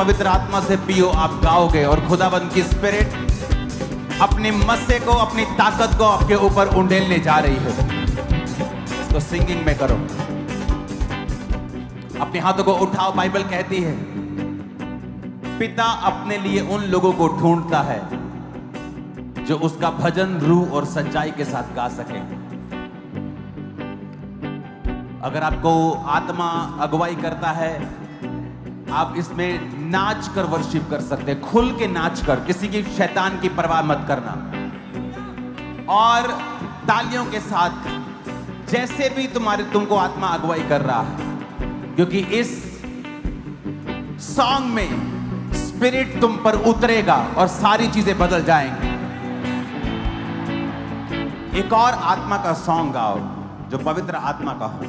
पवित्र आत्मा से पियो, आप गाओगे और खुदाबंद की स्पिरिट अपनी मस्से को, अपनी ताकत को आपके ऊपर उंडेलने जा रही है। इसको सिंगिंग में करो। अपने हाथों को उठाओ। बाइबल कहती है पिता अपने लिए उन लोगों को ढूंढता है जो उसका भजन रूह और सच्चाई के साथ गा सके। अगर आपको आत्मा अगुवाई करता है, आप इसमें नाच कर वर्शिप कर सकते हैं, खुल के नाच कर, किसी की शैतान की परवाह मत करना, और तालियों के साथ जैसे भी तुमको आत्मा अगुवाई कर रहा है, क्योंकि इस सॉन्ग में स्पिरिट तुम पर उतरेगा और सारी चीजें बदल जाएंगी। एक और आत्मा का सॉन्ग गाओ जो पवित्र आत्मा का हो।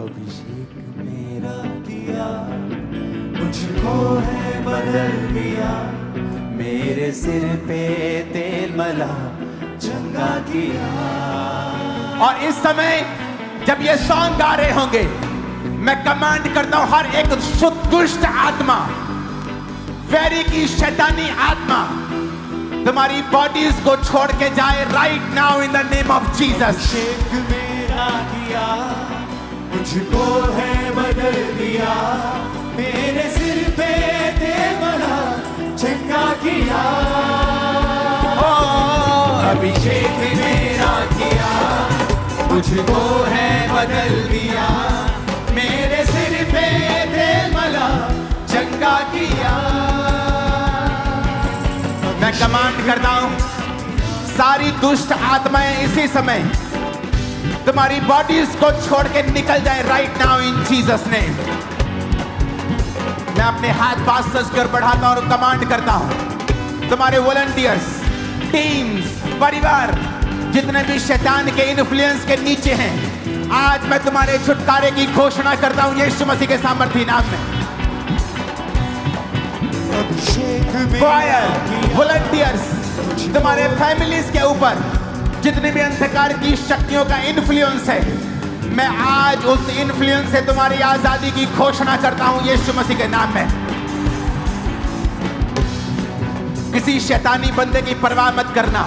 अभिषेक मेरा किया, मुझको है बदल दिया, मेरे सिर पे तेल मला, चंगा किया। और इस समय जब ये सॉन्ग गा रहे होंगे, मैं कमांड करता हूं हर एक दुष्ट आत्मा, वैरी की शैतानी आत्मा तुम्हारी बॉडीज को छोड़ के जाए right now in the name of Jesus. अभिषेक मेरा किया, मुझको है बदल दिया, मेरे सिर पे तेल मला, चंगा किया। अभिषेक मेरा किया, मुझको है बदल दिया, मेरे सिर पे तेल मला, चंगा किया। मैं कमांड करता हूं सारी दुष्ट आत्माएं इसी समय तुम्हारी बॉडीज को छोड़ के निकल जाए राइट नाउ इन जीसस नेम। मैं अपने हाथ पास्टर्स की ओर बढ़ाता हूं और कमांड करता हूं तुम्हारे वॉलंटियर्स, टीम्स, परिवार, जितने भी शैतान के इन्फ्लुएंस के नीचे हैं, आज मैं तुम्हारे छुटकारे की घोषणा करता हूं यीशु मसीह के सामर्थी नाम में। वॉलंटियर्स, तुम्हारे फैमिलीज के ऊपर जितने भी अंधकार की शक्तियों का इन्फ्लुएंस है, मैं आज उस इन्फ्लुएंस से तुम्हारी आजादी की घोषणा करता हूं यीशु मसीह के नाम में। किसी शैतानी बंदे की परवाह मत करना,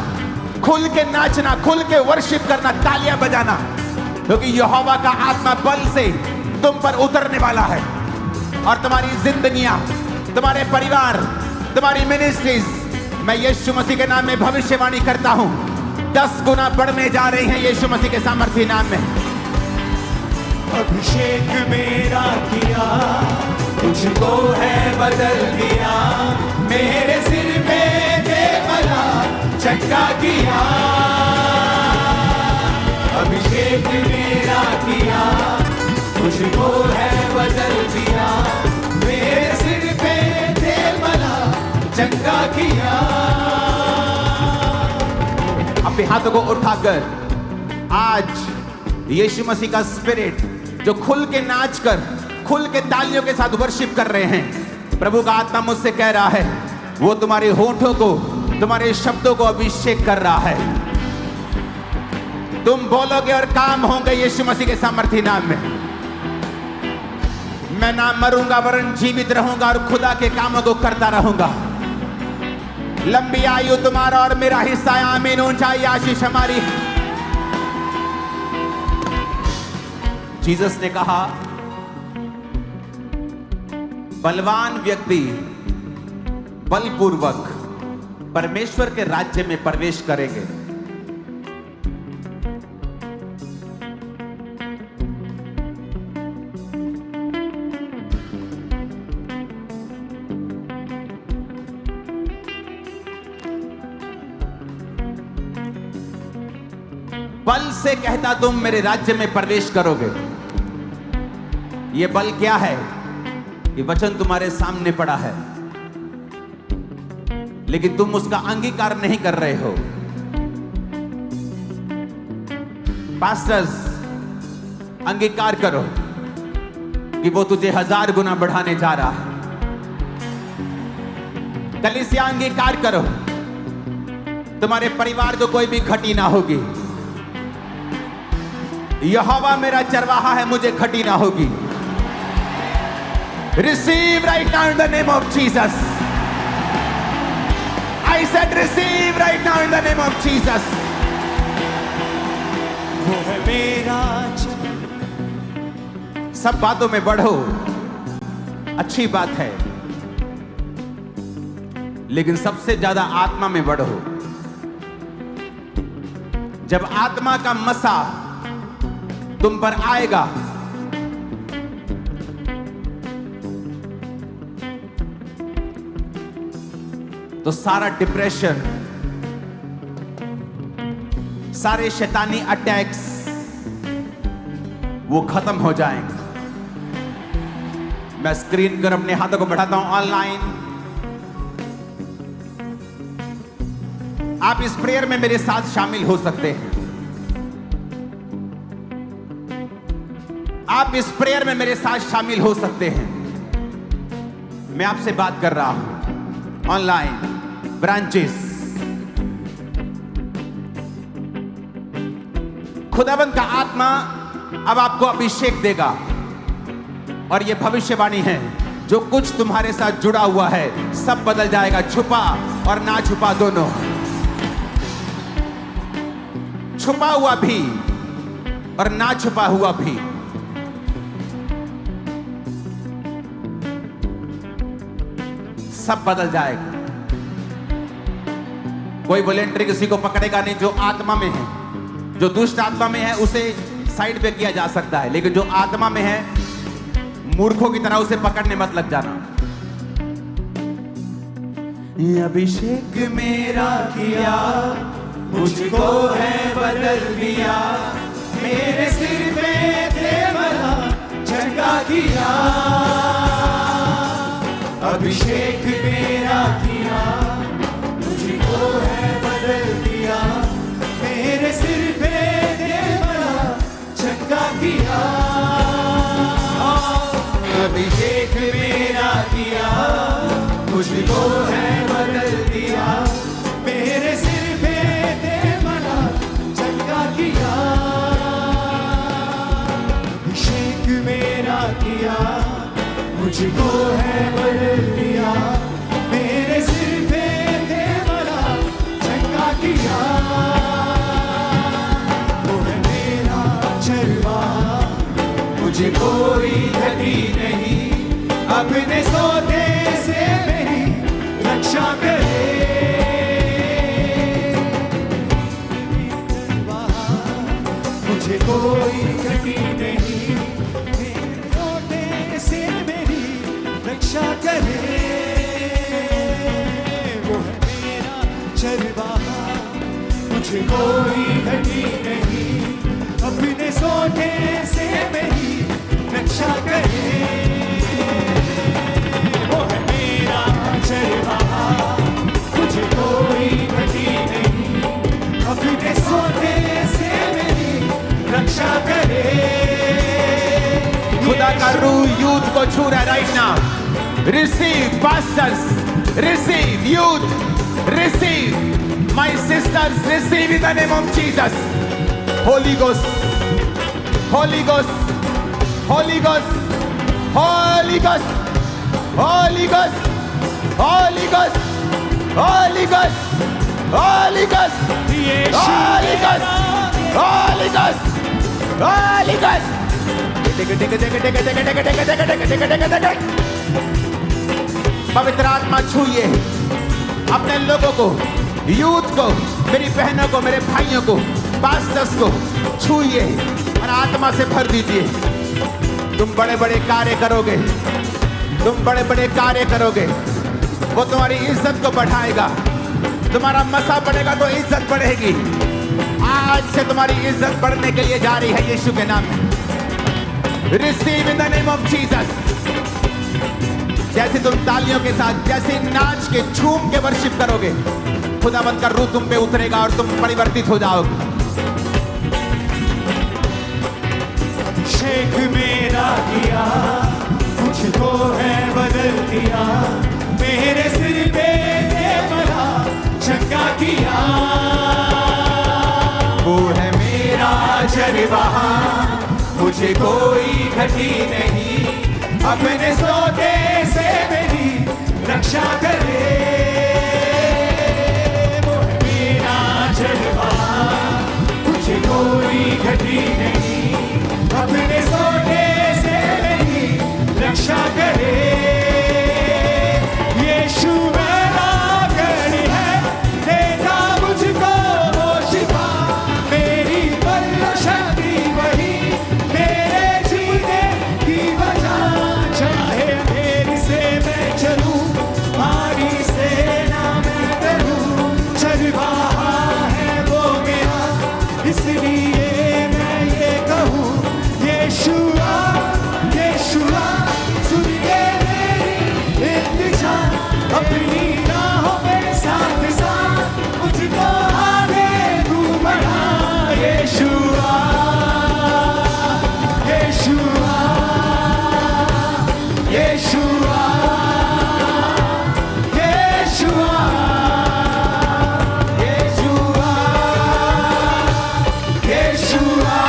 खुल के नाचना, खुल के वर्शिप करना, तालियां बजाना, क्योंकि यहोवा का आत्मा बल से तुम पर उतरने वाला है और तुम्हारी जिंदगियां, तुम्हारे परिवार, तुम्हारी मिनिस्ट्रीज, मैं यीशु मसीह के नाम में भविष्यवाणी करता हूं 10 गुना बढ़ने जा रही हैं यीशु मसीह के सामर्थी नाम में। अभिषेक मेरा किया, मुझको है बदल दिया, मेरे सिर पे तेल मला, चंगा किया। अभिषेक मेरा किया, मुझको है बदल दिया, मेरे सिर पे तेल मला, चंगा किया। अपने हाथों को उठाकर आज यीशु मसीह का स्पिरिट जो खुल के नाच कर, खुल के तालियों के साथ वर्शिप कर रहे हैं, प्रभु का आत्मा मुझसे कह रहा है वो तुम्हारे होठों को, तुम्हारे शब्दों को अभिषेक कर रहा है। तुम बोलोगे और काम होंगे यीशु मसीह के सामर्थी नाम में। मैं ना मरूंगा वरन जीवित रहूंगा और खुदा के कामों को करता रहूंगा। लंबी आयु तुम्हारा और मेरा हिस्सा है। आमीन। ऊंचाई आशीष हमारी। जीसस ने कहा बलवान व्यक्ति बलपूर्वक परमेश्वर के राज्य में प्रवेश करेंगे। बल से कहता तुम मेरे राज्य में प्रवेश करोगे। यह बल क्या है? ये वचन तुम्हारे सामने पड़ा है, लेकिन तुम उसका अंगीकार नहीं कर रहे हो। पास्टर्स, अंगीकार करो कि वो तुझे 1000 गुना बढ़ाने जा रहा है। कलीसिया, अंगीकार करो तुम्हारे परिवार को कोई भी घटी ना होगी, यहोवा मेरा चरवाहा है, मुझे घटी ना होगी। Receive right now in the name of Jesus. I said receive right now in the name of Jesus. वो है मेरा सब बातों में बढ़ो, अच्छी बात है, लेकिन सबसे ज्यादा आत्मा में बढ़ो। जब आत्मा का मसा तुम पर आएगा, तो सारा डिप्रेशन, सारे शैतानी अटैक्स वो खत्म हो जाएंगे। मैं स्क्रीन पर अपने हाथों को बढ़ाता हूं ऑनलाइन। आप इस प्रेयर में मेरे साथ शामिल हो सकते हैं। आप इस प्रेयर में मेरे साथ शामिल हो सकते हैं। मैं आपसे बात कर रहा हूं ऑनलाइन ब्रांचेस। खुदावंद का आत्मा अब आपको अभिषेक देगा, और यह भविष्यवाणी है, जो कुछ तुम्हारे साथ जुड़ा हुआ है सब बदल जाएगा, छुपा और ना छुपा दोनों। छुपा हुआ भी और ना छुपा हुआ भी। सब बदल जाएगा। कोई वॉलेंटरी किसी को पकड़ेगा नहीं। जो आत्मा में है, जो दुष्ट आत्मा में है, उसे साइड पे किया जा सकता है, लेकिन जो आत्मा में है, मूर्खों की तरह उसे पकड़ने मत लग जाना। ये अभिषेक मेरा किया, मुझको है बदल दिया, मेरे सिर पे थे मला चंगा किया। अभिषेक मेरा किया, मुझको है बदल दिया, मेरे सिर पे थे मला चंगा किया। अभिषेक मेरा किया, मुझको है बदल दिया, मेरे सिर पे दे मला चंगा किया। अभिषेक मेरा किया, मुझको है बदल दिया, मेरे सिर पे दे मला चंगा किया। वो है मेरा चरवाहा, मुझे कोई घटी नहीं, अपने सोते से मेरी रक्षा करे। मुझे कोई घटी नहीं, मेरे सोते से मेरी रक्षा करे। वो है मेरा चरवाहा, मुझे कोई घटी नहीं, अपने सोते से मेरी रक्षा करे। वो है मेरा चरवाहा, मुझे कोई घटी नहीं, अपने सोते से मेरी रक्षा करे। खुदा का रूह यूथ को छू रहा है right now. Receive pastors, receive youth, receive my sister's, receive in the name of Jesus. Holi ghost, Holi ghost, Holi ghost, Holi ghost, Holi ghost, Holi ghost, Holi ghost, Holi ghost, Holi ghost, Holi ghost, Holi ghost. पवित्र आत्मा छूइए अपने लोगों को, यूथ को, मेरी बहनों को, मेरे भाइयों को, पास्टर्स को छूइए और आत्मा से भर दीजिए। तुम बड़े बड़े कार्य करोगे, तुम बड़े बड़े कार्य करोगे। वो तुम्हारी इज्जत को बढ़ाएगा। तुम्हारा मसा बढ़ेगा तो इज्जत बढ़ेगी। आज से तुम्हारी इज्जत बढ़ने के लिए जा रही है यीशु के नाम में। Receive in the name of Jesus. जैसे तुम तालियों के साथ, जैसे नाच के, झूम के वर्शिप करोगे, खुदावंद का रूह तुम पे उतरेगा और तुम परिवर्तित हो जाओगे। अभिषेक मेरा किया, मुझको है बदल दिया, मेरे सिर पे दे मला चंगा किया। वो है मेरा चरवाहा, वहाँ मुझे कोई घटी नहीं, अपने सोते से मेरी रक्षा करे। वो है मेरा जलवा, मुझे कोई घटी नहीं, अपने सोते से मेरी रक्षा करे। यीशु मेरा गढ़ है, देता मुझको वो शिफा, मेरी बल शक्ति वही, मेरे जीने की वजह। चाहे अंधेरी से मैं चलूं, भारी से ना मैं डरूं, चरवाहा है वो मेरा, इसलिए मैं ये कहूँ, यीशुआ यीशुआ सुनिए मेरी इल्तिजा, अपनी राहों पे साथ साथ मुझको आगे तू बढ़ा। यीशुआ यीशुआ यीशुआ यीशुआ यीशुआ यीशुआ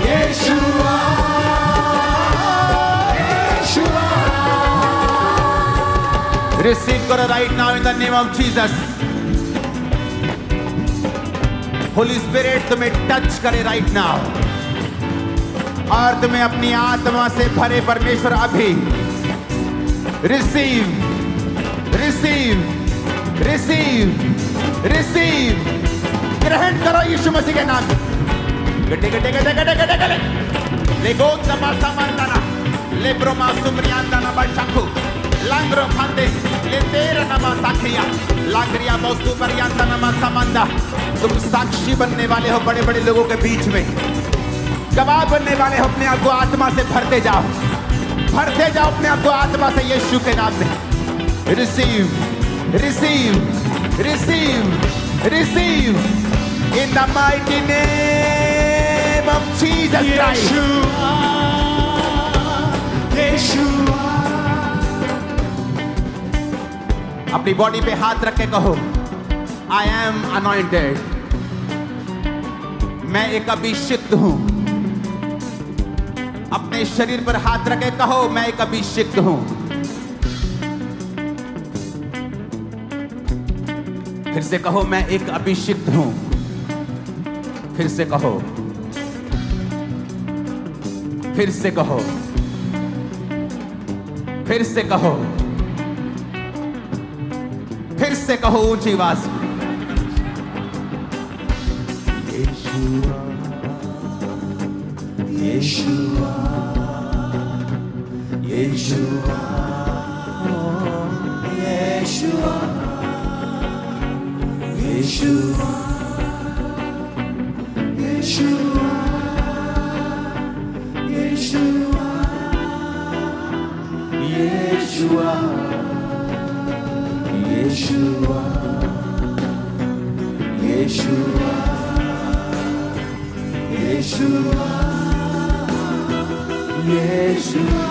यीशुआ यीशुआ। Receive करो right now in the name of Jesus. Holy Spirit तुम्हें टच करे right now और तुम्हें अपनी आत्मा से भरे परमेश्वर अभी receive receive receive receive ग्रहण करो यीशु मसीह के नाम में। गटे गटे गटे गटे गटे गटे ले गोंदा मासा मांदाना ले ब्रोमा सुमरियांदाना बाशाखु लांग्रो खांदे ले तेरा नमा साखिया लांग्रिया मौस्तु परियांदा नमा समंदा। तुम साक्षी बनने वाले हो बड़े बड़े लोगों के बीच में, गवाह बनने वाले हो। अपने आप को आत्मा से भरते जाओ अपने आप को आत्मा से यीशु के नाम में। Receive receive receive receive in the mighty name of Jesus Christ. Yeshua अपनी बॉडी पे हाथ रख के कहो, आई एम अनॉइंटेड, मैं एक अभिषिक्त हूं। अपने शरीर पर हाथ रख के कहो, मैं एक अभिषिक्त हूं। फिर से कहो, मैं एक अभिषिक्त हूं। फिर से कहो, फिर से कहो, फिर से कहो, फिर से कहो ऊंची आवाज में। यीशुआ यीशुआ यीशुआ यीशुआ यीशुआ यीशुआ यीशुआ यीशुआ यीशुआ यीशुआ यीशुआ यीशुआ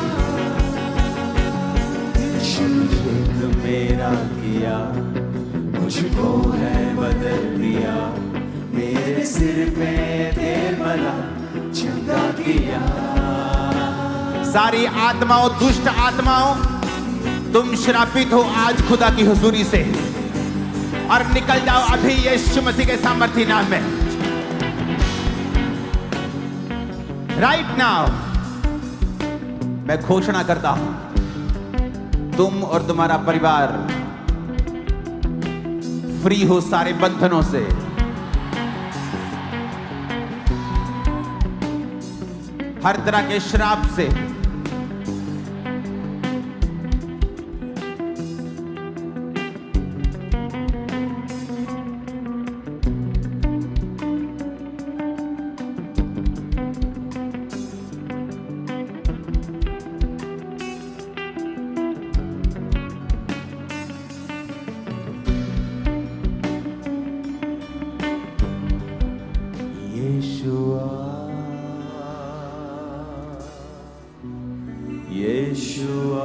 यीशु मेरा किया, मुझको है बदल दिया, मेरे सिर पे तेल मला चंगा किया। सारी आत्माओं, दुष्ट आत्माओं, तुम श्रापित हो आज खुदा की हुजूरी से और निकल जाओ अभी यीशु मसीह के सामर्थी नाम में। राइट नाउ मैं घोषणा करता हूं, तुम और तुम्हारा परिवार फ्री हो सारे बंधनों से। हर तरह के श्राप से, Yeshua